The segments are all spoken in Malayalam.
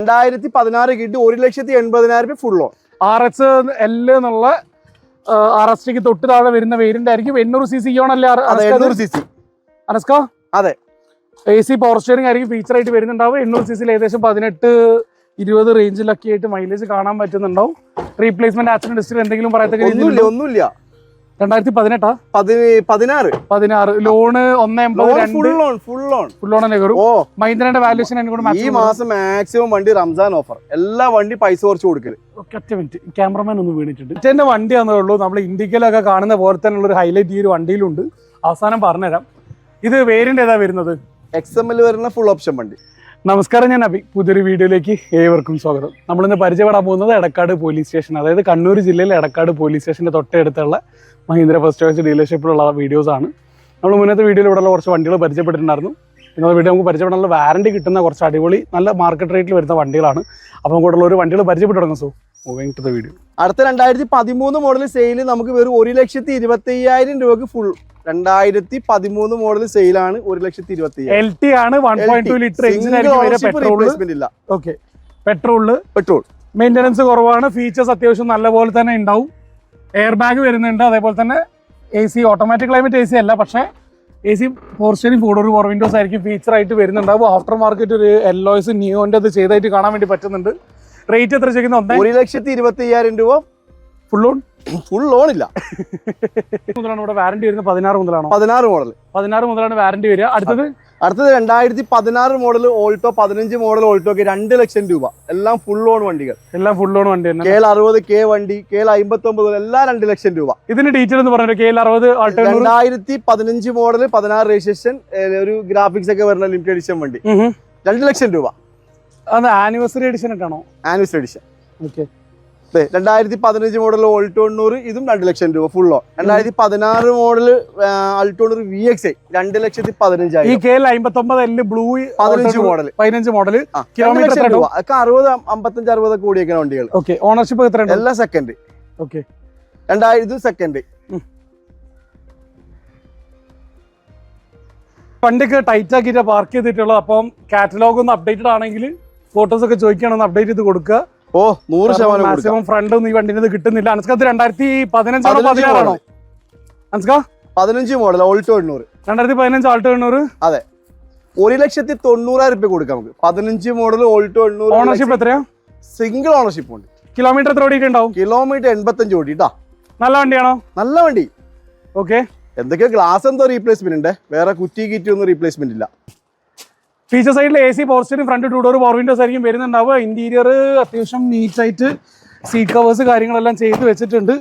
2016 കിട്ടി 1,80,000 ഫുൾ ലോൺ. RX L എന്നുള്ള RSTക്ക് തൊട്ട് താഴെ വരുന്ന വേരിയന്റ് ആയിരിക്കും. 800cc അല്ലേ അനസ്ക? അതെ. AC പവർ സ്റ്റിയറിംഗ് ആയിരിക്കും ഫീച്ചർ ആയിട്ട് വരുന്നുണ്ടാവും. 800cc ഏകദേശം 18-20 റേഞ്ചിലൊക്കെ ആയിട്ട് മൈലേജ് കാണാൻ പറ്റുന്നുണ്ടാവും. റീപ്ലേസ്മെന്റ് ആക്സിഡന്റ് ഹിസ്റ്ററി എന്തെങ്കിലും പറയത്തക്ക രീതിയിൽ ഒന്നുമില്ല. 2016 ലോണ് 1.80 ഫുൾ ലോൺ തന്നെ കയറും. മഹീന്ദ്രന്റെ വാല്യൂഷൻ ഈ മാസം മാക്സിമം വണ്ടി റംസാൻ ഓഫർ. എല്ലാ വണ്ടി പൈസ കുറച്ച് കൊടുക്കല്. ഒറ്റ മിനിറ്റ്, ക്യാമറമാൻ ഒന്ന് വീണിട്ടുണ്ട്. എന്റെ വണ്ടിയാന്നേ ഉള്ളൂ. നമ്മൾ ഇന്ത്യയിലൊക്കെ കാണുന്ന പോലെ തന്നെ ഒരു ഹൈലൈറ്റ് ഈ ഒരു വണ്ടിയിലുണ്ട്. അവസാനം പറഞ്ഞുതരാം. ഇത് വേരിയന്റ് ഏതാ വരുന്നത്? XML വരുന്ന ഫുൾ ഓപ്ഷൻ വണ്ടി. നമസ്കാരം, ഞാൻ അഭി. പുതിയൊരു വീഡിയോയിലേക്ക് ഏവർക്കും സ്വാഗതം. നമ്മളിന്ന് പരിചയപ്പെടാൻ പോകുന്നത് എടക്കാട് പോലീസ് സ്റ്റേഷൻ, അതായത് കണ്ണൂർ ജില്ലയിലെ എടക്കാട് പോലീസ് സ്റ്റേഷന്റെ തൊട്ടടുത്തുള്ള മഹീന്ദ്ര ഫസ്റ്റ് ചോയ്സ് ഡീലർഷിപ്പിലുള്ള വീഡിയോസ് ആണ്. നമ്മൾ മുന്നത്തെ വീഡിയോയിൽ ഇവിടെയുള്ള കുറച്ച് വണ്ടികൾ പരിചയപ്പെട്ടിട്ടുണ്ടായിരുന്നു. ഇന്നത്തെ വീഡിയോ നമുക്ക് പരിചയപ്പെടാനുള്ള വാറണ്ടി കിട്ടുന്ന കുറച്ച് അടിപൊളി നല്ല മാർക്കറ്റ് റേറ്റിൽ വരുന്ന വണ്ടികളാണ്. അപ്പോൾ കൂടുതലുള്ള ഒരു വണ്ടികൾ പരിചയപ്പെട്ടു തുടങ്ങും. So moving to the video. അടുത്ത 2013 മോഡൽ സെയിൽ നമുക്ക് വെറും 1,25,000 രൂപക്ക് ഫുൾ. 2013 മോഡൽ സെയിലാണ് 1,25,000. LT ആണ്. 1.2 ലിറ്റർ എഞ്ചിൻ പെട്രോൾ മെയിൻ്റനൻസ് കുറവാണ്. ഫീച്ചേഴ്സ് അത്യാവശ്യം നല്ലപോലെ തന്നെ ഉണ്ടാവും. എയർ ബാഗ് വരുന്നുണ്ട്. അതേപോലെ തന്നെ AC ഓട്ടോമാറ്റിക് ക്ലൈമറ്റ് AC അല്ല, പക്ഷേ AC power steering 4 door power windows ആയിരിക്കും ഫീച്ചർ ആയിട്ട് വരുന്നുണ്ടാവും. ആഫ്റ്റർ മാർക്കറ്റ് ഒരു എല്ലോയ്സ് നിയോന്റെ അത് ചെയ്തായിട്ട് കാണാൻ വേണ്ടി പറ്റുന്നുണ്ട്. റേറ്റ് എത്ര ചെയ്യുന്ന? 1,25,000 രൂപ ഫുൾ ലോൺ ഇല്ല. മുതലാണ് ഇവിടെ വാറണ്ടി വരുന്നത്. 16 മുതലാണോ? 16 മുതലാണ് വാറണ്ടി വരിക. അടുത്തത് 2016 മോഡൽ ഓൾട്ടോ, 15 മോഡൽ ഓൾട്ടോക്ക് 2 ലക്ഷം രൂപ. എല്ലാം ഫുൾ ലോൺ വണ്ടികൾ. തന്നെ. KL60 K വണ്ടി, KL59 എല്ലാം 2 ലക്ഷം രൂപ. ഇതിന്റെ ഡീറ്റെയിൽ എന്ന് പറഞ്ഞാൽ KL60 2015 മോഡൽ 16 രജിസ്ട്രേഷൻ, ഒരു ഗ്രാഫിക്സ് ഒക്കെ വരുന്ന ലിമിറ്റഡ് എഡിഷൻ വണ്ടി 2 ലക്ഷം രൂപ. ആനിവേഴ്സറി എഡിഷൻ ആണോ? Anniversary edition. Okay. 2015 model Alto 800 ഇതും 2 ലക്ഷം രൂപ full loan. 2016 model Alto 800 VXI 2,15,000. ഈ KL59 ബ്ലൂ 15 മോഡൽ കിലോമീറ്റർ 60-55-60 കൂടിയൊക്കെ വണ്ടികൾ. ഓക്കെ. ഓണർഷിപ്പ് എത്രയാണ്? എല്ലാം സെക്കൻഡ്. ഓക്കെ. 2000 സെക്കൻഡ്. വണ്ടിക്ക് ടൈറ്റ് ആക്കിയിട്ട് പാർക്ക് ചെയ്തിട്ടുള്ളത്. അപ്പം കാറ്റലോഗ് ഒന്ന് അപ്ഡേറ്റഡ് ആണെങ്കിൽ ഫോട്ടോസ് ഒക്കെ ചോദിക്കുകയാണെന്ന് അപ്ഡേറ്റ് ചെയ്ത് കൊടുക്കുക. 100% മാക്സിമം ഫ്രണ്ട് ഒന്നും ഈ വണ്ടിന് കിട്ടുന്നില്ല. അനസ്കത്ത് 2015 അനസ്ക 15 മോഡൽ ഓൾട്ടോ 800. 2015 ആൾട്ടോ 800. അതെ. 1,90,000 രൂപ കൊടുക്കാം നമുക്ക്. 15 മോഡൽ ഓൾട്ടോ 800. ഓണർഷിപ്പ് എത്രയാ? സിംഗിൾ ഓണർഷിപ്പ് ഉണ്ട്. കിലോമീറ്റർ എത്ര ഓടിയിട്ടുണ്ടാവും? കിലോമീറ്റർ 85 ഓടിട്ടാ. നല്ല വണ്ടിയാണോ? നല്ല വണ്ടി. ഓക്കെ. എന്തൊക്കെയോ ഗ്ലാസ് എന്തോ റീപ്ലേസ്മെന്റ് ഉണ്ട്, വേറെ കുറ്റി കിറ്റി ഒന്നും റീപ്ലേസ്മെന്റ് ഇല്ല. ഫീച്ചർ സൈഡിൽ AC power steering, front 2 door power windows ആയിരിക്കും വരുന്നുണ്ടാവുക. ഇന്റീരിയർ അത്യാവശ്യം നീറ്റ് ആയിട്ട് സീറ്റ് കവേഴ്സ് കാര്യങ്ങളെല്ലാം ചെയ്ത് വെച്ചിട്ടുണ്ട്.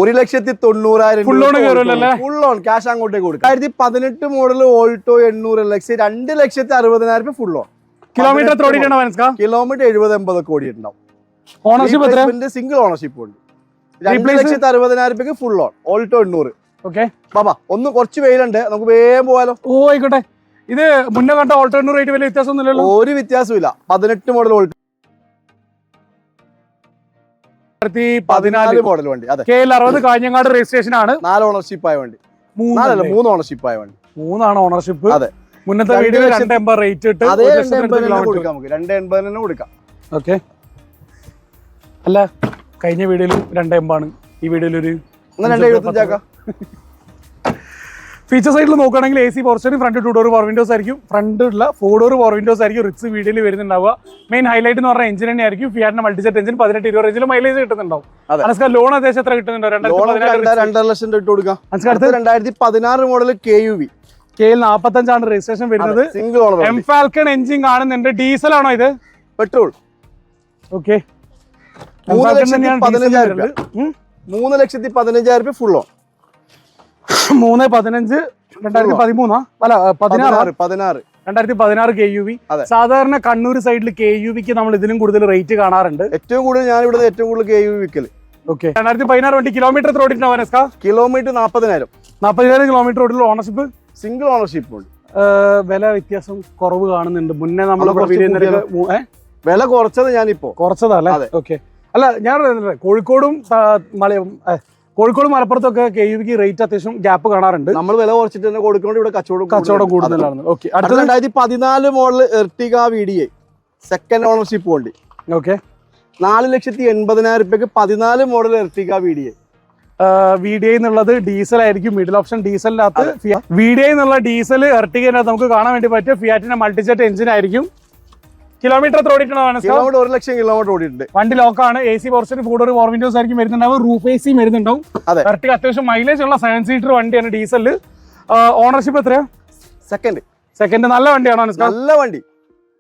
1,90,000 ഫുൾ ലോൺ കയറുമല്ലേ? ഫുൾ ലോൺ ക്യാഷ് അങ്ങോട്ടേക്ക് കൊടുക്കും. 2018 മോഡൽ ഓൾട്ടോ 800 LX 2,60,000 രൂപ ഫുൾ ലോൺ. കിലോമീറ്റർ എത്ര ഓടിയിട്ടുണ്ടോ മനസ്സിലാ? കിലോമീറ്റർ 70-80 ഓടിയിട്ടുണ്ടാവും. ഓണർഷിപ്പ് എത്ര? സിംഗിൾ ഓണർഷിപ്പ് ഉണ്ട്. 2,60,000 രൂപയ്ക്ക് full loan Alto 800. Okay Baba, ഒന്ന് കുറച്ച് വെയിലുണ്ട്, നമുക്ക് വേഗം പോകാലോ. ഓ ആയിക്കോട്ടെ. ഇത് മുന്നേ കണ്ട ഓൾട്ടോ 800 റേറ്റ് വലിയ വ്യത്യാസമൊന്നുമില്ലല്ലോ? ഒരു വ്യത്യാസമില്ല. 18 മോഡൽ ഓൾട്ടോ 2014 മോഡൽ വണ്ടി. അതെ. KL60 കാഞ്ഞങ്ങാട് രജിസ്ട്രേഷൻ ആണ്. 4 ഓണർഷിപ്പ് ആയ വണ്ടി. 3 ഓണർഷിപ്പ് ആയ വണ്ടി. 3 ഓണർഷിപ്പ്. അതെ. മുന്നത്തെ വീഡിയോ 280 റേറ്റ് ഇട്ട് അതേ 280 കൊടുക്കാം നമുക്ക്. 280 തന്നെ കൊടുക്കാം. ഓക്കെ. അല്ല, കഴിഞ്ഞ വീഡിയോയിൽ 280 ആണ്, ഈ വീഡിയോയിൽ ഒരു 275 ആക്കാം. ഫീച്ചർ സൈഡിൽ നോക്കുകയാണെങ്കിൽ AC power steering, front 2 door power windows ആയിരിക്കും. ഫ്രണ്ടിലുള്ള 4 ഡോർ പവർ വിൻഡോസ് ആയിരിക്കും റിക്സ് വീഡിയോയിൽ വരുന്നുണ്ടാവുക. മെയിൻ ഹൈലൈറ്റ് എന്ന് പറഞ്ഞാൽ എഞ്ചിൻ തന്നെ ആയിരിക്കും. ഫിയാറ്റിന്റെ മൾട്ടിജെറ്റ് എഞ്ചിൻ 18-20 റേഞ്ചിൽ മൈലേജ് കിട്ടുന്നുണ്ടാവും. അനസ്ക ലോൺ ഏകദേശം എത്ര കിട്ടുന്നുണ്ടോ? 2.5 ലക്ഷം ഇട്ട് കൊടുക്കാം. 2016 മോഡൽ KUV KL45 ആണ് രജിസ്ട്രേഷൻ വരുന്നത്. Single owner. M Falcon engine കാണുന്നുണ്ട്. ഡീസൽ ആണോ ഇത്? പെട്രോൾ. ഓക്കെ. 3,15,000 രൂപ ഫുൾ ലോൺ. 3.15 2013 അല്ല 2016 KUV. സാധാരണ കണ്ണൂർ സൈഡിൽ KUVക്ക് നമ്മൾ ഇതിലും കൂടുതൽ റേറ്റ് കാണാറുണ്ട്. ഏറ്റവും കൂടുതൽ ഞാൻ ഇവിടെ ഏറ്റവും കൂടുതൽ KUV വിൽക്കല്. ഓക്കെ. 2016 വണ്ടി കിലോമീറ്റർ എത്ര ഓടിയിട്ടുണ്ടാവും? കിലോമീറ്റർ 40,000 കിലോമീറ്റർ ഓടിയുള്ള ഓണർഷിപ്പ്. സിംഗിൾ ഓണർഷിപ്പ് ഉണ്ട്. വില വ്യത്യാസം കുറവ് കാണുന്നുണ്ട്. മുന്നേ നമ്മൾ വില കുറച്ചത് ഞാനിപ്പോ കുറച്ചതല്ലേ? ഓക്കെ. അല്ല, ഞാൻ കോഴിക്കോട് മലപ്പുറത്തൊക്കെ KUVക്ക് റേറ്റ് അത്യാവശ്യം ഗ്യാപ്പ് കാണാറുണ്ട്. നമ്മൾ വില കുറച്ചിട്ട് തന്നെ കൊടുക്കുന്നുണ്ട്. ഇവിടെ കച്ചവടം കൂടുതലാണ്. Okay. 2014 model Ertiga VDI second ownership വണ്ടി. Okay. 4,80,000 14 model Ertiga VDI. VDI എന്നുള്ളത് ഡീസൽ ആയിരിക്കും, മിഡിൽ ഓപ്ഷൻ ഡീസലിനകത്ത്. VDI എന്നുള്ള ഡീസൽ എർട്ടികനകത്ത് നമുക്ക് കാണാൻ വേണ്ടി പറ്റും ഫിയാറ്റിന്റെ മൾട്ടിജെറ്റ് എഞ്ചിൻ ആയിരിക്കും. കിലോമീറ്റർ എത്ര ഓടിയിട്ടുണ്ടോ? 1,00,000 കിലോമീറ്റർ ഓടിയിട്ടുണ്ട്. വണ്ടി ലോക്കാണ്. AC portion 4 door power windows ആയിരിക്കും വരുന്നുണ്ടാവും. Roof AC വരുന്നുണ്ടാവും. എർട്ടിക അത്യാവശ്യം മൈലേജ് ഉള്ള 7 സീറ്റർ വണ്ടിയാണ് ഡീസലില്. ഓണർഷിപ്പ് എത്രയാ? സെക്കൻഡ്. നല്ല വണ്ടിയാണോ? നല്ല വണ്ടി.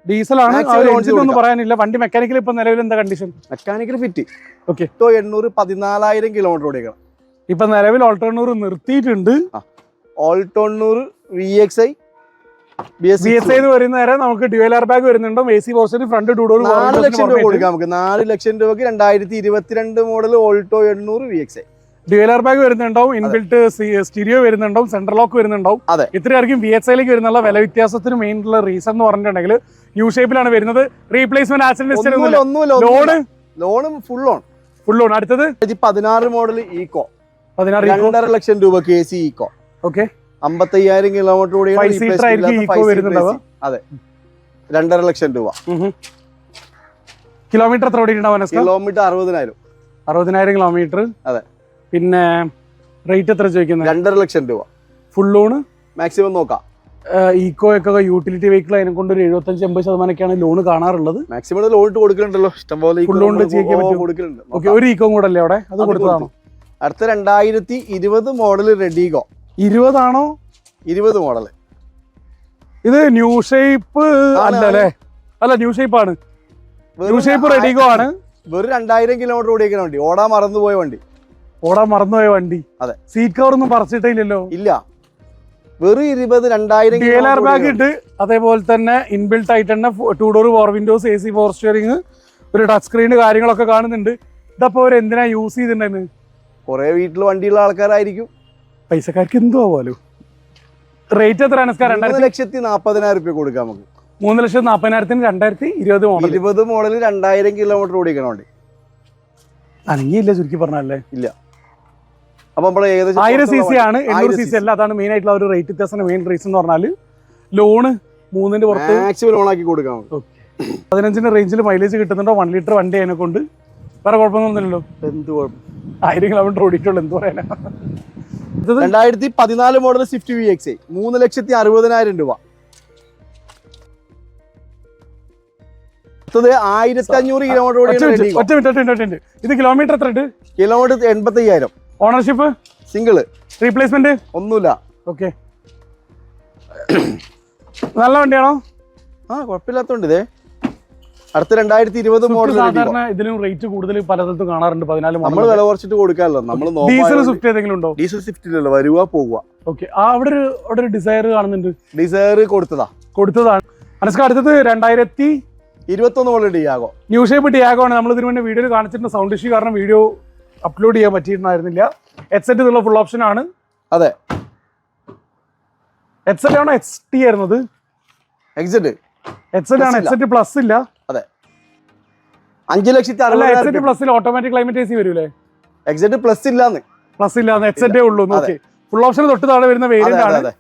ഡീസലാണ്. ഒന്നും പറയാനില്ല. വണ്ടി മെക്കാനിക്കൽ ഇപ്പൊ നിലവിൽ എന്താ condition? Mechanical fit. Okay. 800 14,000 kilometre ഓടിക്കണം. ഇപ്പൊ നിലവിൽ ഓൾ 90 നിർത്തിയിട്ടുണ്ട്. ഓൾ 90 VXI BSI എന്ന് പറയുന്ന നേരം നമുക്ക് ഡ്യുവൽ എയർ ബാഗ് വരുന്നുണ്ടോ? AC portion front 2 door 4 lakh രൂപ കൊടുക്കാം നമുക്ക്. 4 ലക്ഷം രൂപക്ക് 2022 model Alto 800 VXI dual air bag വരുന്നുണ്ടാവും. ഇൻബിൽറ്റ് സ്റ്റീരിയോ വരുന്നുണ്ടാവും. സെൻട്രൽ ലോക്ക് വരുന്നുണ്ടാവും. ഇത്രയായിരിക്കും VXIയിലേക്ക് വരുന്നുള്ള വില വ്യത്യാസത്തിന് മെയിൻ ഉള്ള റീസൺ എന്ന് പറഞ്ഞിട്ടുണ്ടെങ്കിൽ യു ഷേപ്പിലാണ് വരുന്നത്. Replacement accident loan full on. അടുത്തത് 16 മോഡൽ ഈക്കോ 2.5 ലക്ഷം രൂപക്ക് AC ഈക്കോ. ഓക്കെ. 55,000 കിലോമീറ്റർ ഓടിയ അതെ, 2.5 ലക്ഷം രൂപ. കിലോമീറ്റർ എത്ര ഓടിയിട്ടുണ്ടാവും? Kilometre 60,000 kilometre. അതെ. പിന്നെ റേറ്റ് എത്ര ചോദിക്കുന്നത്? 2.5 ലക്ഷം രൂപ. ഫുൾ ലോൺ മാക്സിമം നോക്കാം. ഈക്കോ ഒക്കെ യൂട്ടിലിറ്റി വെഹിക്കിൾ അതിനെ കൊണ്ട് ഒരു 75-80% ലോൺ കാണാറുള്ളത്. മാക്സിമം ലോൺ ഇട്ട് കൊടുക്കുന്നുണ്ടല്ലോ, ഇഷ്ടംപോലെ കൊടുക്കുന്നുണ്ട്. ഓക്കെ. ഒരു ഈക്കോ കൂടെ അല്ലേ അവിടെ? അത് കൊടുത്തതാണോ? അടുത്ത 2020 മോഡൽ റെഡിഗോ. 20 ആണോ? 20 മോഡൽ. ഇത് ന്യൂ ഷേപ്പ് അല്ലേ? അല്ല, ന്യൂ ഷേപ്പ് ആണ്. ന്യൂ ഷേപ്പ് റെഡിഗോ ആണ്. വെറും 2,000 കിലോമീറ്റർ ഓടിക്കുന്ന വണ്ടി. ഓടാൻ മറന്നുപോയ വണ്ടി. അതെ. സീറ്റ് കവർ ഒന്നും പറിച്ചിട്ടില്ലല്ലോ? ഇല്ല. വെറും 2,000 ബാഗ് ഇട്ട് അതേപോലെ തന്നെ ഇൻബിൽട്ട് ആയിട്ട് തന്നെ 2 door power Windows, AC power steering, ഒരു ടച്ച് സ്ക്രീൻ കാര്യങ്ങളൊക്കെ കാണുന്നുണ്ട്. ഇതപ്പോ അവർ എന്തിനാ യൂസ് ചെയ്തിട്ടുണ്ടെന്ന്? കുറെ വീട്ടിൽ വണ്ടിയുള്ള ആൾക്കാരായിരിക്കും. പൈസക്കാർക്ക് എന്തോ ആവാലോ. റേറ്റ് എത്ര? 3,40,000 രൂപ കൊടുക്കാം നമുക്ക്. 3,40,000 2020 മോഡൽ 2,000 കിലോമീറ്റർ ഓടിക്കണം വണ്ടി. അനങ്ങിയില്ല ചുരുക്കി പറഞ്ഞല്ലേ? ഇല്ല. അപ്പൊ നമ്മള് 1000 cc ആണ്, 800 cc അല്ല. അതാണ് മെയിൻ ആയിട്ടുള്ള ഒരു റേറ്റ് വ്യത്യാസത്തിന്റെ മെയിൻ റീസൺ എന്ന് പറഞ്ഞാൽ ലോണ് 3ന്റെ പുറത്ത് മാക്സിമം ലോൺ ആക്കി കൊടുക്കാം. 15 റേഞ്ചിൽ മൈലേജ് കിട്ടുന്നുണ്ടോ? 1 ലിറ്റർ വണ്ടി അതിനെ കൊണ്ട് വേറെ കുഴപ്പമൊന്നുമില്ലല്ലോ. എന്ത് കുഴപ്പം? 1000 കിലോമീറ്റർ ഓടിയിട്ടുള്ളൂ. എന്ത് പറയാനാ? 2014 മോഡൽ സ്വിഫ്റ്റ് VXI 3,60,000 രൂപ. 1,500 കിലോമീറ്റർ. ഇത് കിലോമീറ്റർ എത്ര ഉണ്ട്? കിലോമീറ്റർ 85,000. Ownership single. റീപ്ലേസ്മെന്റ് ഒന്നുമില്ല. ഓക്കെ. നല്ല വണ്ടിയാണോ? കുഴപ്പമില്ലാത്തോണ്ട്. ഇതേ അടുത്ത 2020 മോഡൽ. സാധാരണ ഇതിലും റേറ്റ് കൂടുതൽ പലയിടത്തും കാണാറുണ്ട്. 14 നമ്മൾ വില കുറച്ചിട്ട് കൊടുക്കാമല്ലോ. നമ്മൾ ഡീസൽ സ്വിഫ്റ്റ് ഏതെങ്കിലും ഉണ്ടോ? ഡീസൽ സ്വിഫ്റ്റ് ഇല്ലല്ലോ, വരുക പോകുക. ഓക്കെ. അവിടെ ഒരു ഡിസയർ കാണുന്നുണ്ട്. ഡിസയർ കൊടുത്തതാണ്. മനസ്സിലാ. അടുത്തത് 2021 model Tiago. New shape Tiago ആണ്. നമ്മൾ ഇതിനു വേണ്ടി വീഡിയോ കാണിച്ചിട്ടുണ്ട്. സൗണ്ട് ഇഷ്യൂ കാരണം വീഡിയോ അപ്ലോഡ് ചെയ്യാൻ പറ്റിയിട്ടുണ്ടായിരുന്നില്ല. ഹെഡ്സെറ്റ് എന്നുള്ള ഫുൾ ഓപ്ഷൻ ആണ്. അതെ. ഹെഡ്സെറ്റ് ആണോ XT ആയിരുന്നത്? ഹെഡ്സെറ്റ് ആണ്. ഹെഡ്സെറ്റ് പ്ലസ് ഇല്ല. അതെ. 5,60,000. ഹെഡ്സെറ്റ് പ്ലസിൽ ഓട്ടോമാറ്റിക് ക്ലൈമറ്റ് AC വരൂലേ? ഹെഡ്സെറ്റ് പ്ലസ് ഇല്ലാന്ന്. ഹെഡ്സെറ്റേ ഉള്ളൂ. ഓക്കെ. ഫുൾ ഓപ്ഷൻ തൊട്ട് താഴെ വരുന്ന വേരിയന്റ് ആണ്.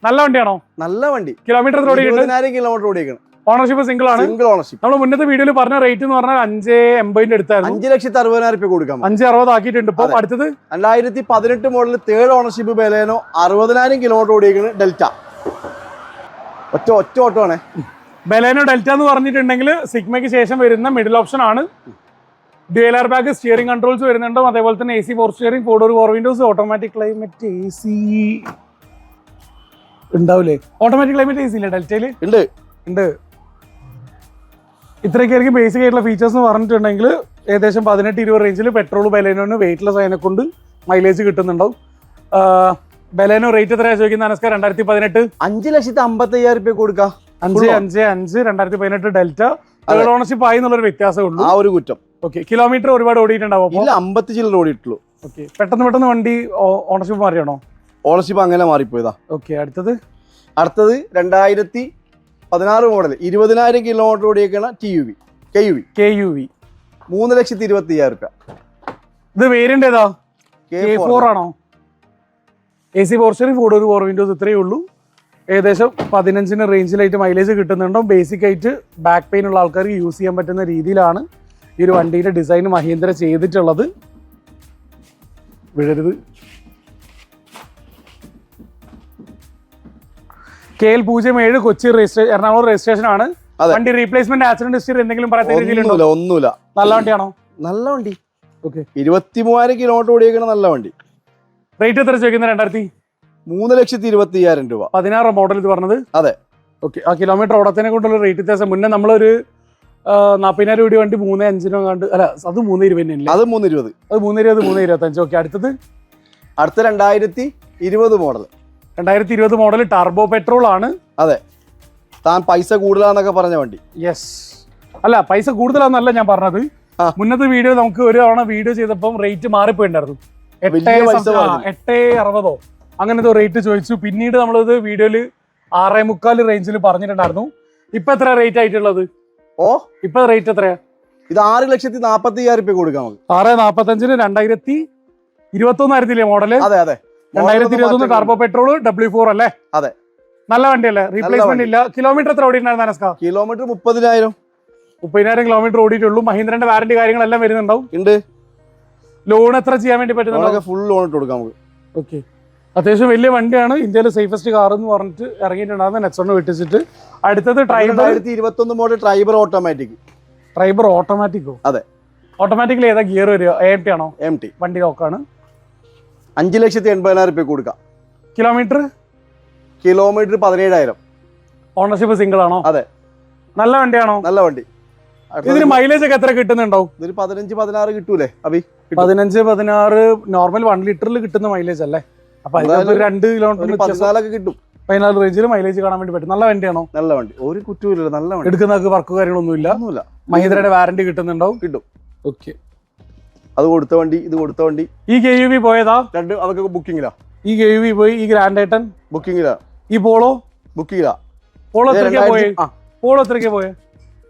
നല്ല വണ്ടിയാണോ? നല്ല വണ്ടി. കിലോമീറ്റർ 20,000 കിലോമീറ്റർ ഓടിക്കണം. ഓണർഷിപ്പ് സിംഗിൾ ആണ്. നമ്മൾ മുന്നത്തെ വീഡിയോയിൽ പറഞ്ഞ റേറ്റ് എന്ന് പറഞ്ഞാൽ 5,80,000 അടുത്തായിരുന്നു. 5,60,000 രൂപ കൊടുക്കാം. 5,60,000 ആക്കിയിട്ടുണ്ട്. ഇപ്പൊ അടുത്തത് 2018 model 3rd ownership Baleno 60,000 kilometre ഓടിക്കണം. ഡെൽറ്റ ഒറ്റ ഓട്ടോ ആണ്. ബലേനോ ഡെൽറ്റ എന്ന് പറഞ്ഞിട്ടുണ്ടെങ്കിൽ സിഗ്മയ്ക്ക് ശേഷം വരുന്ന മിഡിൽ ഓപ്ഷൻ ആണ്. Dual air bag, steering controls വരുന്നുണ്ട്. അതേപോലെ തന്നെ AC power steering, 4 door power Windows, automatic climate AC ഉണ്ടാവില്ലേ? ഓട്ടോമാറ്റിക് ക്ലൈമറ്റ് AC ഇല്ലേ ഡെൽറ്റയില്? ഉണ്ട്. ഇത്രയൊക്കെയായിരിക്കും ബേസിക് ആയിട്ടുള്ള ഫീച്ചേഴ്സ് എന്ന് പറഞ്ഞിട്ടുണ്ടെങ്കിൽ ഏകദേശം 18-20 റേഞ്ചിൽ പെട്രോൾ ബലേനോന് വെയിറ്റ്ലെസ് അതിനെ കൊണ്ട് മൈലേജ് കിട്ടുന്നുണ്ടാവും. ബലേനോ റേറ്റ് എത്രയാണ് ചോദിക്കുന്നത്? 2018 5,50,000 രൂപ കൊടുക്കാം. 5,55,000 2018 ഡെൽറ്റ. തേർഡ് ഓണർഷിപ്പ് ആയി എന്നുള്ളൊരു വ്യത്യാസമേ ഉള്ളൂ. ആ ഒരു കുറ്റം. ഓക്കെ. കിലോമീറ്റർ ഒരുപാട് ഓടിയിട്ടുണ്ടാവും? 50 ചില്ലറ ഓടിയിട്ടുള്ളൂ. ഓക്കെ. പെട്ടെന്ന് വണ്ടി ഓണർഷിപ്പ് മാറിയാണോ? ഓണർഷിപ്പ് അങ്ങനെ മാറിപ്പോയതാ. ഓക്കെ. അടുത്തത് 2016 മോഡൽ 20,000 കിലോമീറ്റർ ഓടിയേക്കണ KUV 3,20,000 രൂപ. ഇത് വേരിയന്റ് ഏതാ? K4 ആണോ? AC power steering, 4 door power Windows ഇത്രയേ ഉള്ളൂ. ഏകദേശം 15 റേഞ്ചിലായിട്ട് മൈലേജ് കിട്ടുന്നുണ്ടോ. ബേസിക് ആയിട്ട് ബാക്ക് പെയിൻ ഉള്ള ആൾക്കാർക്ക് യൂസ് ചെയ്യാൻ പറ്റുന്ന രീതിയിലാണ് ഈ ഒരു വണ്ടിയുടെ ഡിസൈൻ മഹീന്ദ്ര ചെയ്തിട്ടുള്ളത്. വിഴരുത്. KL 07 കൊച്ചി എറണാകുളം രജിസ്ട്രേഷൻ ആണ്. വണ്ടി റീപ്ലേസ്മെന്റ് ആക്സിഡന്റ് ഹിസ്റ്ററി എന്തെങ്കിലും പറയുന്ന രീതിയിലുണ്ടോ? ഒന്നുമില്ല. നല്ല വണ്ടിയാണോ? നല്ല വണ്ടി. ഓക്കെ. 23,000 കിലോമീറ്റർ ഓടിയേക്കണ നല്ല വണ്ടി. റേറ്റ് എത്ര ചോദിക്കുന്നത്? 3,20,000 രൂപ. 16 മോഡൽ ഇത് പറഞ്ഞത്. അതെ. ഓക്കെ. ആ കിലോമീറ്റർ ഓടത്തിനെ കൊണ്ടുള്ള റേറ്റ് വ്യത്യാസം. മുന്നേ നമ്മളൊരു 40,000 രൂപ വണ്ടി 3,5 കണ്ട്, അല്ല അത് 3,20 അത് 3,20. അത് 3,20 3,25. ഓക്കെ. അടുത്ത 2020 മോഡൽ. 2020 മോഡൽ ടർബോ പെട്രോൾ ആണ്. അതെ. താൻ പൈസ കൂടുതലാന്നൊക്കെ പറഞ്ഞ വണ്ടി. യെസ്. അല്ല, പൈസ കൂടുതലാന്നല്ല ഞാൻ പറഞ്ഞത്. മുന്നത്തെ വീഡിയോ നമുക്ക് ഒരു തവണ വീഡിയോ ചെയ്തപ്പം റേറ്റ് മാറിപ്പോയിണ്ടായിരുന്നു. 860 അങ്ങനത്തെ റേറ്റ് ചോദിച്ചു. പിന്നീട് നമ്മളത് വീഡിയോയില് 6.25 റേഞ്ചിൽ പറഞ്ഞിട്ടുണ്ടായിരുന്നു. ഇപ്പൊ എത്ര റേറ്റ് ആയിട്ടുള്ളത്? ഇപ്പൊ റേറ്റ് എത്രയാ? ഇത് 6,40,000 രൂപ കൊടുക്കാം നമുക്ക്. 6.45 2021 ആയിരുന്നില്ലേ മോഡല്? അതെ അതെ. 2021 ടർബോ പെട്രോൾ W4 അല്ലേ? അതെ. നല്ല വണ്ടിയല്ലേ? റീപ്ലേസ്മെന്റ് ഇല്ല. കിലോമീറ്റർ എത്ര ഓടിയിട്ടുണ്ടായിരുന്നു? കിലോമീറ്റർ 30,000 കിലോമീറ്റർ ഓടിയിട്ടുള്ളൂ. മഹീന്ദ്രന്റെ വാറന്റി കാര്യങ്ങളെല്ലാം വരുന്നുണ്ടാവും. ഉണ്ട്. ലോൺ എത്ര ചെയ്യാൻ വേണ്ടി പറ്റുന്നുണ്ടോ? ഫുൾ ലോൺ ഇട്ട് കൊടുക്കാം നമുക്ക്. ഓക്കെ. അത്യാവശ്യം വലിയ വണ്ടിയാണ്. ഇന്ത്യയിലെ സേഫസ്റ്റ് കാർ എന്ന് പറഞ്ഞിട്ട് ഇറങ്ങിയിട്ടുണ്ടാകുന്ന നെക്സോൺ വെട്ടിച്ചിട്ട്. അടുത്തത് 2021 മോഡൽ ട്രൈബർ ഓട്ടോമാറ്റിക്. ട്രൈബർ ഓട്ടോമാറ്റിക്കോ? അതെ. ഓട്ടോമാറ്റിക്കലി ഏതാ ഗിയർ വരിക? AMT ആണോ? AMT. വണ്ടി ലോക്കാണ്. 5,80,000 രൂപ കൊടുക്കാം. കിലോമീറ്റർ 17,000. ഓണർഷിപ്പ് സിംഗിൾ ആണോ? അതെ. നല്ല വണ്ടിയാണോ? നല്ല വണ്ടി. ഇതിന് മൈലേജ് ഒക്കെ എത്ര കിട്ടുന്നുണ്ടാവും? ഇതൊരു 15-16 കിട്ടൂലേ അഭി? 15-16 നോർമൽ 1 ലിറ്ററിൽ കിട്ടുന്ന മൈലേജ് അല്ലേ? അപ്പൊ 2 കിലോമീറ്റർ 14 കിട്ടും. 14 റേഞ്ചിൽ മൈലേജ് കാണാൻ വേണ്ടി പറ്റും. നല്ല വണ്ടിയാണോ? നല്ല വണ്ടി. ഒരു കുറ്റമില്ല. നല്ല വണ്ടി. എടുക്കുന്ന വർക്ക് കാര്യങ്ങളൊന്നുമില്ല. മഹീന്ദ്രയുടെ വാറന്റി കിട്ടുന്നുണ്ടാവും. കിട്ടും. ഓക്കെ. അത് കൊടുത്ത വണ്ടി, ഇത് കൊടുത്ത വണ്ടി. ഈ KUV പോയതാ? രണ്ട് അതൊക്കെ ബുക്കിങ്ങിലാ. ഈ KUV പോയി. ഈ ഗ്രാൻഡ് ഏട്ടൻ ബുക്കിങ്ങിലാ. ഈ പോളോ ബുക്കിങ്ങിലാ. പോളോ എത്രയ്ക്കാ പോയെ? പോളോ എത്രയ്ക്കാ പോയെ?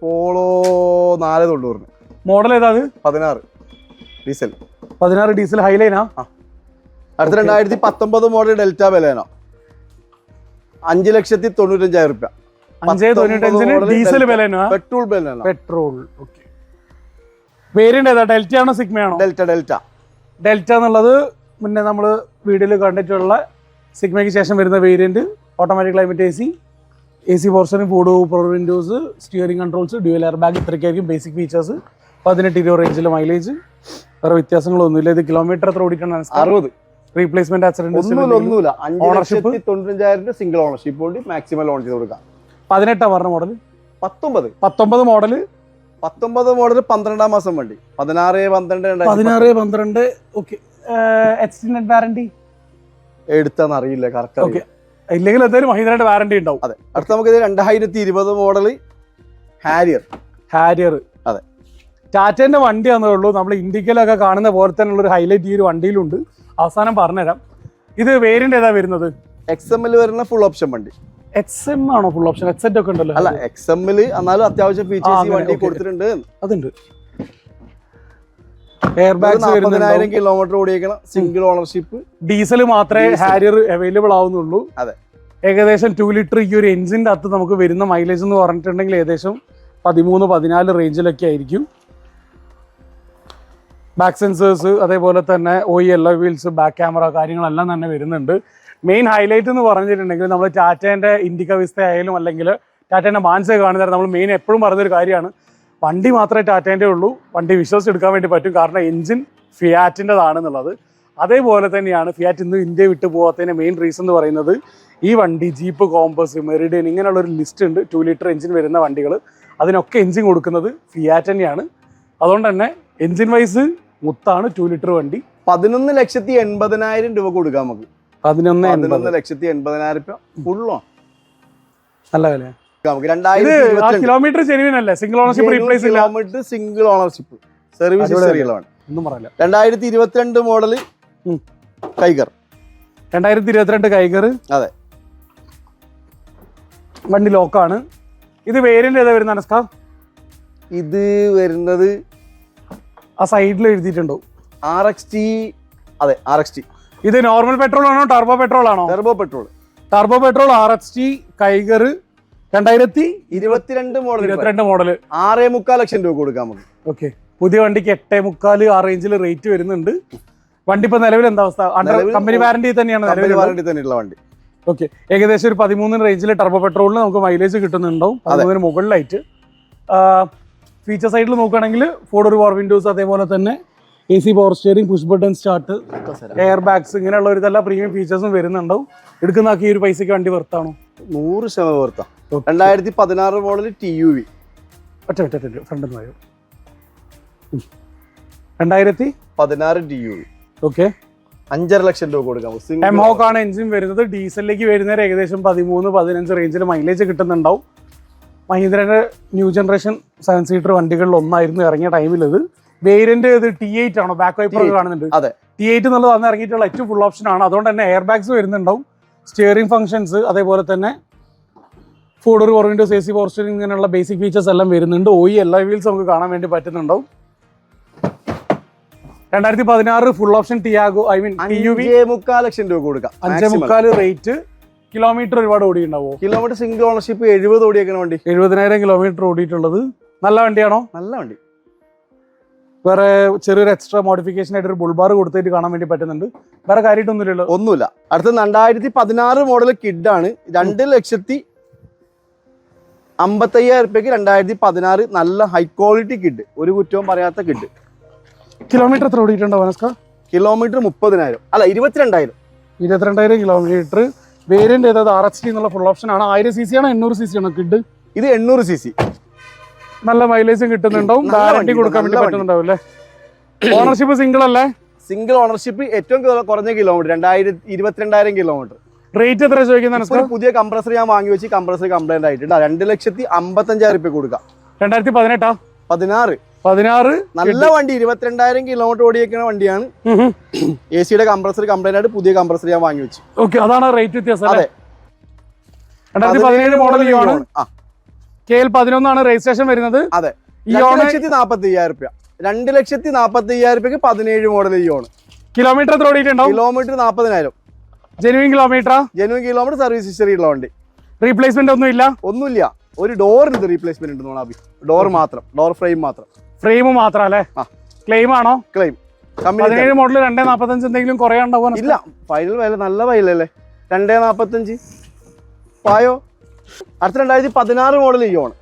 പോളോ 490. മോഡൽ ഏതാ? 16 ഡീസൽ. 16 ഡീസൽ ഹൈലൈനാ. അടുത്ത 2019 മോഡൽ ഡെൽറ്റ ബലേനോ. 5,95,000 രൂപ. 5,95 diesel Baleno? Petrol Baleno. Petrol. Okay. Variant ഏതാ? ഡെൽറ്റ ആണോ സിഗ്മയാണോ? ഡെൽറ്റ എന്നുള്ളത് മുന്നേ നമ്മൾ വീഡിയോയിൽ കണ്ടിട്ടുള്ള സിഗ്മയ്ക്ക് ശേഷം വരുന്ന variant. Automatic climate AC portion, ഫുഡ് power windows, steering controls, dual air bag, ഇത്രയ്ക്കായിരിക്കും ബേസിക് ഫീച്ചേഴ്സ്. 18-20 റേഞ്ചിൽ മൈലേജ്. വേറെ വ്യത്യാസങ്ങളൊന്നുമില്ല. ഇത് കിലോമീറ്റർ എത്ര ഓടിക്കണം? 60. റീപ്ലേസ്മെന്റ് ആക്സിഡന്റ് ഒന്നുമില്ല. 5,90,000 സിംഗിൾ ഓണർഷിപ്പ് കൊണ്ട് മാക്സിമം ലോൺ ചെയ്ത് കൊടുക്കാം. 18 പറഞ്ഞ മോഡൽ. 19 മോഡൽ. 19 മോഡൽ 12-ാം മാസം വണ്ടി. 16-12. ഓക്കെ. എക്സ്റ്റൻഡഡ് വാറന്റി എടുത്താന്ന് അറിയില്ല കറക്റ്റ്. ഓക്കെ. ഇല്ലെങ്കിൽ എന്തായാലും മഹീന്ദ്രയുടെ വാറന്റി ഉണ്ടാവും. അതെ. അടുത്ത നമുക്ക് 2020 മോഡൽ ഹാരിയർ. അതെ. ടാറ്റേന്റെ വണ്ടിയാണെന്നേ ഉള്ളൂ. നമ്മൾ ഇന്ത്യയിലൊക്കെ കാണുന്ന പോലെ തന്നെയുള്ള ഒരു ഹൈലൈറ്റ് ഈ ഒരു വണ്ടിയിലുണ്ട്. അവസാനം പറഞ്ഞുതരാം. ഇത് വേരിയന്റ് ഏതാ വരുന്നത്? XM വരുന്ന ഫുൾ ഓപ്ഷൻ വണ്ടി. XM ആണോ ഫുൾ ഓപ്ഷൻ? XZ ഒക്കെ ഉണ്ടല്ലോ. അല്ല, XM എന്നാലും അത്യാവശ്യം ഫീച്ചേഴ്സ് വണ്ടി കൊടുത്തിട്ടുണ്ട്. അതുണ്ട്. എയർ ബാഗ്സ് 40,000 കിലോമീറ്റർ ഓടിയേക്കണം. Single ownership. ഡീസൽ മാത്രമേ ഹാരിയർ അവൈലബിൾ ആവുന്നുള്ളൂ. അതെ. ഏകദേശം 2 ലിറ്റർ ഈ ഒരു എഞ്ചിന്റെ അകത്ത് നമുക്ക് വരുന്ന മൈലേജ് എന്ന് പറഞ്ഞിട്ടുണ്ടെങ്കിൽ ഏകദേശം 13-14 റേഞ്ചിലൊക്കെ ആയിരിക്കും. ബാക്ക് സെൻസേഴ്സ്, അതേപോലെ തന്നെ OE വീൽസ്, ബാക്ക് ക്യാമറ കാര്യങ്ങളെല്ലാം തന്നെ വരുന്നുണ്ട്. മെയിൻ ഹൈലൈറ്റ് എന്ന് പറഞ്ഞിട്ടുണ്ടെങ്കിൽ നമ്മൾ ടാറ്റേൻ്റെ ഇൻഡിക്ക വിസ്ത ആയാലും അല്ലെങ്കിൽ ടാറ്റേൻ്റെ മാൻസേ കാണുന്നത് നമ്മൾ മെയിൻ എപ്പോഴും പറഞ്ഞൊരു കാര്യമാണ്. വണ്ടി മാത്രമേ ടാറ്റേൻ്റെ ഉള്ളൂ. വണ്ടി വിശ്വസിച്ചെടുക്കാൻ വേണ്ടി പറ്റും. കാരണം എഞ്ചിൻ ഫിയാറ്റിൻ്റെതാണെന്നുള്ളത്. അതേപോലെ തന്നെയാണ് ഫിയാറ്റ് ഇന്ന് ഇന്ത്യ വിട്ടു പോകാത്തതിൻ്റെ മെയിൻ റീസൺ എന്ന് പറയുന്നത് ഈ വണ്ടി ജീപ്പ്, കോമ്പസ്, മെറിഡിയൻ ഇങ്ങനെയുള്ളൊരു ലിസ്റ്റ് ഉണ്ട്. 2 ലിറ്റർ എഞ്ചിൻ വരുന്ന വണ്ടികൾ. അതിനൊക്കെ എഞ്ചിൻ കൊടുക്കുന്നത് ഫിയാറ്റ് തന്നെയാണ്. അതുകൊണ്ട് തന്നെ എഞ്ചിൻ വൈസ് മുത്താണ് 2 ലിറ്റർ വണ്ടി. 11,80,000 രൂപ കൊടുക്കാം നമുക്ക്. 11,80,000 രൂപ ഫുള്ളോ. നല്ല വില. കിലോമീറ്റർ ചെലവിനല്ലേ? സിംഗിൾ ഓണർഷിപ്പ് റീപ്ലേസ് ഇല്ല. സിംഗിൾ ഓണർഷിപ്പ് സർവീസ് ഹിസ്റ്ററികളാണ്. ഒന്നും പറയില്ല. 2022 മോഡൽ കൈഗർ. 2022 കൈഗർ. അതെ. വണ്ടി ലോക്കാണ്. ഇത് വേരിയന്റ് ഏതാ വരുന്ന അനസ്ക? ഇത് വരുന്നത് ആ സൈഡിൽ എഴുതിയിട്ടുണ്ടോ? RXT. അതെ, RXT. ഇത് നോർമൽ പെട്രോൾ ആണോ ടർബോ പെട്രോൾ ആണോ? Turbo petrol. Turbo petrol RXT Kiger 2022 model 6.25 ലക്ഷം രൂപ കൊടുക്കാം നമുക്ക്. ഓക്കെ, പുതിയ വണ്ടിക്ക് 8.25 ആ റേഞ്ചിൽ റേറ്റ് വരുന്നുണ്ട്. വണ്ടി ഇപ്പൊ നിലവിൽ എന്താ അവസ്ഥ? കമ്പനി വാറന്റി തന്നെയാണ് വാറന്റി തന്നെയുള്ള വണ്ടി. ഓക്കെ, ഏകദേശം ഒരു 13 റേഞ്ചിൽ ടർബോ പെട്രോളിന് നമുക്ക് മൈലേജ് കിട്ടുന്നുണ്ടാവും. 13 മുകളിലായിട്ട്. ഫീച്ചർ സൈഡിൽ നോക്കുകയാണെങ്കിൽ 4 ഡോർ പവർ വിൻഡോസ്, അതേപോലെ തന്നെ AC power steering, push button start, air bags, ഇങ്ങനെയുള്ള ഒരു ഇതെല്ലാം പ്രീമിയം ഫീച്ചേഴ്സും വരുന്നുണ്ടാവും. എടുക്കുന്ന ഈ ഒരു പൈസക്ക് വണ്ടി വെർത്താണ്? 100% വെർത്താ. 2016 മോഡൽ TUV. ഫ്രണ്ട് 2016 TUV. ഓക്കെ, 5.5 ലക്ഷം രൂപ കൊടുക്കാം. എംഹോക്ക് ആണ് എഞ്ചിൻ വരുന്നത്. ഡീസലിലേക്ക് വരുന്നവർ ഏകദേശം 13-15 റേഞ്ചിൽ മൈലേജ് കിട്ടുന്നുണ്ടാവും. മഹീന്ദ്രന്റെ ന്യൂ ജനറേഷൻ 7 സീറ്റർ വണ്ടികളിൽ ഒന്നായിരുന്നു ഇറങ്ങിയ ടൈമിൽ. ഇത് വേരിയന്റ് ഇത് T8 ആണോ? ബാക്ക് വൈപ്പർ കാണുന്നുണ്ട്. അതെ, T8 എന്നുള്ളത് അന്ന് ഇറങ്ങിയിട്ടുള്ള ഏറ്റവും ഫുൾ ഓപ്ഷൻ ആണ്. അതുകൊണ്ട് തന്നെ എയർ ബാഗ്സ് വരുന്നുണ്ടാവും, സ്റ്റിയറിംഗ് ഫംഗ്ഷൻസ്, അതേപോലെ തന്നെ 4 door power Windows, AC power steering, ഇങ്ങനെയുള്ള ബേസിക് ഫീച്ചേഴ്സ് എല്ലാം വരുന്നുണ്ട്. എല്ലാ വീൽസ് നമുക്ക് കാണാൻ വേണ്ടി പറ്റുന്നുണ്ടാവും. 2016 ഫുൾ ഓപ്ഷൻ ടിയാഗോ, TUV 5.25 ലക്ഷം രൂപ കൊടുക്കാം. 5.25 റേറ്റ്. കിലോമീറ്റർ ഒരുപാട് ഓടിയിട്ടുണ്ടാവോ? കിലോമീറ്റർ സിംഗിൾ ഓണർഷിപ്പ് 70 ഓടിയേക്കണ വണ്ടി. 70,000 കിലോമീറ്റർ ഓടിയിട്ടുള്ളത്. നല്ല വണ്ടിയാണോ? നല്ല വണ്ടി. വേറെ ചെറിയൊരു എക്സ്ട്രാ മോഡിഫിക്കേഷൻ ആയിട്ട് ഒരു ബുൾബാർ കൊടുത്തിട്ട് കാണാൻ വേണ്ടി പറ്റുന്നുണ്ട്. വേറെ കാര്യമായിട്ടൊന്നുമില്ലല്ലോ? ഒന്നുമില്ല. അടുത്ത 2016 മോഡൽ കിഡാണ്. 2,55,000 രൂപയ്ക്ക് 2016 നല്ല ഹൈ ക്വാളിറ്റി കിഡ്, ഒരു കുറ്റവും പറയാത്ത കിഡ്. കിലോമീറ്റർ എത്ര ഓടിയിട്ടുണ്ടോ വനസ്ക? കിലോമീറ്റർ 30,000 അല്ല 22,000. 22,000 കിലോമീറ്റർ. വേരിയന്റ് ഏതായത്? RXT എന്നുള്ള ഫുൾ ഓപ്ഷൻ ആണ്. 1000 cc ആണോ 800 cc ആണോ കിഡ്? ഇത് 800 cc. നല്ല മൈലേജും കിട്ടുന്നുണ്ടാവും. ഗ്യാരണ്ടി കൊടുക്കാൻ വേണ്ടി പറ്റുന്നുണ്ടാവും അല്ലേ? ഓണർഷിപ്പ് സിംഗിൾ അല്ലേ? സിംഗിൾ ഓണർഷിപ്പ്, ഏറ്റവും കുറഞ്ഞ കിലോമീറ്റർ 22,000 കിലോമീറ്റർ. റേറ്റ് എത്ര ചോദിക്കുന്നത്? പുതിയ കംപ്രസർ ഞാൻ വാങ്ങി വെച്ച് കംപ്രസർ കംപ്ലൈന്റ് ആയിട്ടുണ്ട്. 2,55,000 രൂപ കൊടുക്കാം. 2018 16 നല്ല വണ്ടി. 22,000 കിലോമീറ്റർ ഓടിയേക്കുന്ന വണ്ടിയാണ്. AC കംപ്രസർ കംപ്ലൈന്റ് ആയിട്ട് പുതിയ കംപ്രസർ ഞാൻ വാങ്ങി വെച്ചു. ഓക്കെ, അതാണ് റേറ്റ് വ്യത്യാസം. അതെ, 2017 മോഡൽ ഇയോണ്. KL11 ആണ് രജിസ്ട്രേഷൻ വരുന്നത്. അതെ, 2,45,000 രൂപ. 2,45,000 രൂപയ്ക്ക് 17 മോഡൽ ഇയോണ്. കിലോമീറ്റർ എത്ര ഓടിയിട്ടുണ്ടാവും? Kilometre 40,000. Genuine kilometre service history ഉള്ള വണ്ടി. റീപ്ലേസ്മെന്റ് ഒന്നുമില്ല. ഒരു ഡോറിന് റീപ്ലേസ്മെന്റ് ഉണ്ട്. ഡോർ മാത്രം, ഡോർ ഫ്രെയിം മാത്രം. ഫ്രെയിം മാത്രം അല്ലേ? ക്ലെയിം ആണോ? ക്ലെയിം. 17 മോഡൽ 2.45 എന്തെങ്കിലും കുറയാണ്ടാവോ? ഇല്ല, ഫൈനൽ വില നല്ല വിലല്ലേ. 2.45 പായോ. അടുത്ത 2016 model Eon.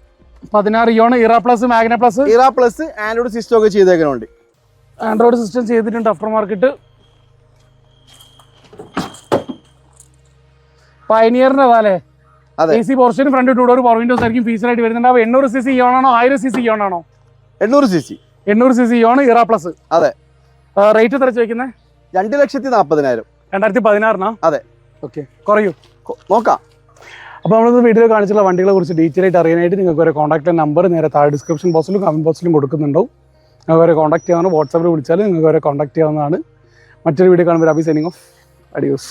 16 Eon. Era plus, Magna plus. Era plus Android system ഒക്കെ ചെയ്തേക്കുന്നുണ്ട്. ആൻഡ്രോയിഡ് സിസ്റ്റം ചെയ്തിട്ടുണ്ട്. ആഫ്റ്റർ മാർക്കറ്റ് പയനിയറിന്റെ അതാലേ? AC portion, front 2 door power windows ആയിരിക്കും ഫീച്ചർ ആയിട്ട് വരുന്നുണ്ട്. 800 cc ഇയോണാണോ 1000 cc ഇയോണാണോ? 800 cc. 800 cc Eon Era plus. അതെ. റേറ്റ് എത്ര ചോദിക്കുന്നത്? 2,40,000. 2016 അതെ. ഓക്കെ, കുറയൂ നോക്കാം. അപ്പോൾ നമ്മളിന്ന് വീഡിയോയിൽ കാണിച്ചുള്ള വണ്ടികളെ കുറിച്ച് ഡീറ്റെയിൽ ആയിട്ട് അറിയാനായിട്ട് നിങ്ങൾക്ക് ഒരു കോൺടാക്ട് നമ്പർ നേരെ താഴെ ഡിസ്ക്രിപ്ഷൻ ബോക്സിലും കമന്റ് ബോക്സിലും കൊടുക്കുന്നുണ്ടാവും. നിങ്ങൾക്ക് അവരെ കോൺടാക്ട് ചെയ്യാവുന്ന, വാട്സാപ്പിൽ വിളിച്ചാൽ നിങ്ങൾക്ക് അവരെ കോൺടാക്ട് ചെയ്യാവുന്നതാണ്. മറ്റൊരു വീഡിയോ കാണുമ്പോൾ അബി സൈനിങ് ഓഫ്. അഡിയോസ്.